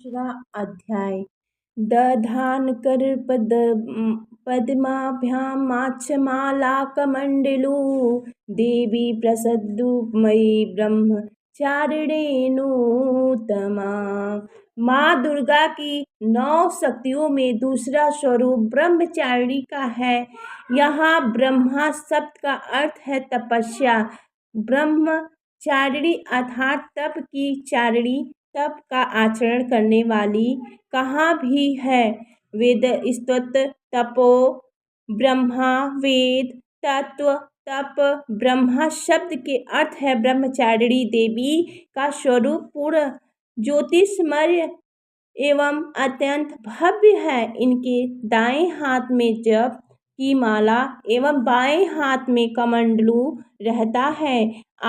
दूसरा अध्याय। दधान कर पद्माभ्यां माक्षमालाकमण्डलू देवी प्रसद्रूपमयी ब्रह्मचारिणीनुत्तमा। माँ दुर्गा की 9 शक्तियों में दूसरा स्वरूप ब्रह्मचारिणी का है। यहाँ ब्रह्मा शब्द का अर्थ है तपस्या। ब्रह्मचारिणी अर्थात तप की चारिणी, तप का आचरण करने वाली। कहाँ भी है वेद स्तोत्र तपो ब्रह्मा, वेद तत्व तप ब्रह्मा शब्द के अर्थ है ब्रह्मचारिणी देवी का स्वरूप पूर्ण ज्योतिषमय एवं अत्यंत भव्य है। इनके दाएं हाथ में जप की माला एवं बाएं हाथ में कमंडलू रहता है।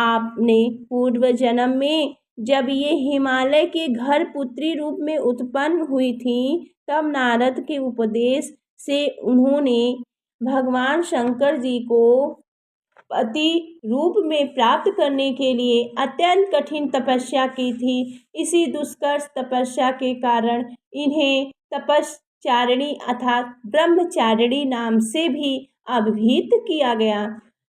आपने पूर्व जन्म में जब ये हिमालय के घर पुत्री रूप में उत्पन्न हुई थी, तब नारद के उपदेश से उन्होंने भगवान शंकर जी को पति रूप में प्राप्त करने के लिए अत्यंत कठिन तपस्या की थी। इसी दुष्कर तपस्या के कारण इन्हें तपश्चारिणी अर्थात ब्रह्मचारिणी नाम से भी अभिहित किया गया।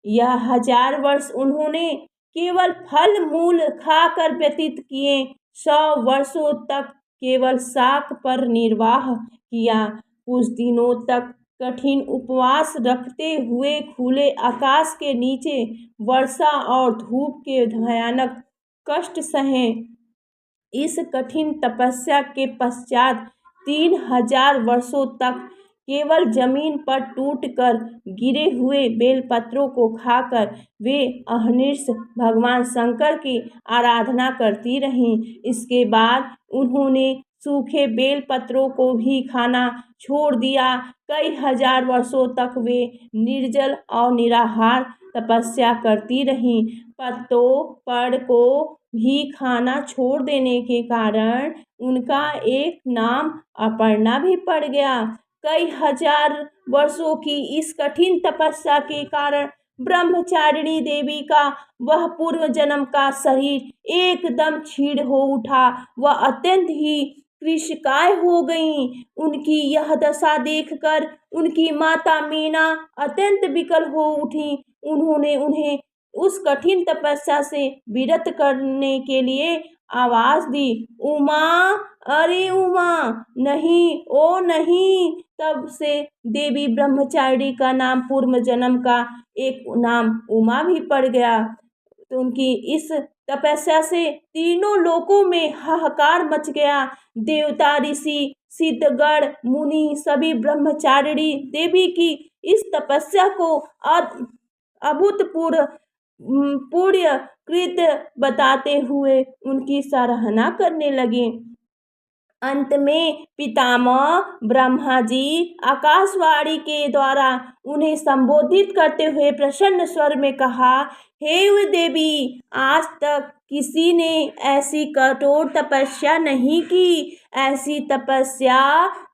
यह 1000 वर्ष उन्होंने केवल फल मूल खाकर व्यतीत किए। 100 वर्षों तक केवल शाक पर निर्वाह किया। कुछ दिनों तक कठिन उपवास रखते हुए खुले आकाश के नीचे वर्षा और धूप के भयानक कष्ट सहे। इस कठिन तपस्या के पश्चात 3000 वर्षों तक केवल जमीन पर टूटकर गिरे हुए बेलपत्रों को खाकर वे अहर्निश भगवान शंकर की आराधना करती रहीं। इसके बाद उन्होंने सूखे बेलपत्रों को भी खाना छोड़ दिया। कई हजार वर्षों तक वे निर्जल और निराहार तपस्या करती रहीं। पत्तों पेड़ को भी खाना छोड़ देने के कारण उनका एक नाम अपर्णा भी पड़ गया। कई हजार वर्षों की इस कठिन तपस्या के कारण ब्रह्मचारिणी देवी का वह पूर्व जन्म का शरीर एकदम क्षीण हो उठा। वह अत्यंत ही कृशकाय हो गईं। उनकी यह दशा देखकर उनकी माता मीना अत्यंत विकल हो उठी। उन्होंने उन्हें उस कठिन तपस्या से विरत करने के लिए आवाज दी, उमा, अरे उमा, नहीं, ओ नहीं। तब से देवी ब्रह्मचारिणी का नाम पूर्व जन्म का एक नाम उमा भी पड़ गया। तो उनकी इस तपस्या से तीनों लोकों में हाहाकार मच गया। देवता, ऋषि, सिद्धगण, मुनि सभी ब्रह्मचारिणी देवी की इस तपस्या को अभूतपूर्व पुण्य कृत्य बताते हुए उनकी सराहना करने लगे। अंत में पितामह ब्रह्मा जी आकाशवाणी के द्वारा उन्हें संबोधित करते हुए प्रसन्न स्वर में कहा, हे देवी, आज तक किसी ने ऐसी कठोर तपस्या नहीं की। ऐसी तपस्या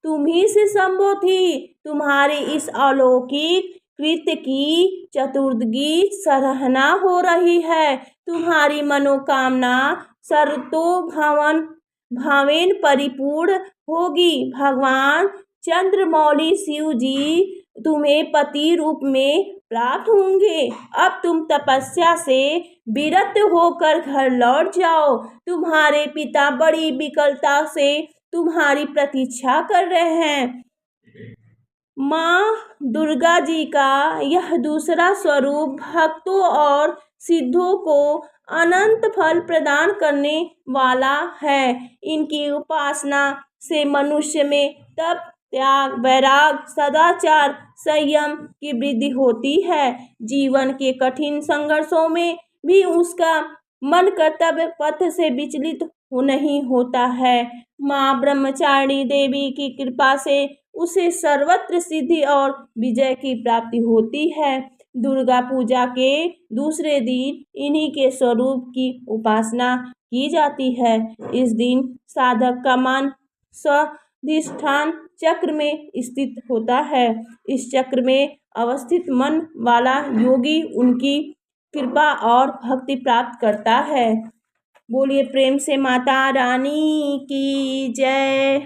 तुम ही से संभव थी। तुम्हारे इस अलौकिक कृत्य की चतुर्दगी सराहना हो रही है। तुम्हारी मनोकामना भावेन परिपूर्ण होगी। भगवान चंद्रमौली शिव जी तुम्हें पति रूप में प्राप्त होंगे। अब तुम तपस्या से विरत होकर घर लौट जाओ। तुम्हारे पिता बड़ी विकलता से तुम्हारी प्रतीक्षा कर रहे हैं। माँ दुर्गा जी का यह दूसरा स्वरूप भक्तों और सिद्धों को अनंत फल प्रदान करने वाला है। इनकी उपासना से मनुष्य में तप, त्याग, वैराग, सदाचार, संयम की वृद्धि होती है। जीवन के कठिन संघर्षों में भी उसका मन कर्तव्य पथ से विचलित नहीं होता है। माँ ब्रह्मचारिणी देवी की कृपा से उसे सर्वत्र सिद्धि और विजय की प्राप्ति होती है। दुर्गा पूजा के दूसरे दिन इन्हीं के स्वरूप की उपासना की जाती है। इस दिन साधक का मन स्वाधिष्ठान चक्र में स्थित होता है। इस चक्र में अवस्थित मन वाला योगी उनकी कृपा और भक्ति प्राप्त करता है। बोलिए प्रेम से माता रानी की जय।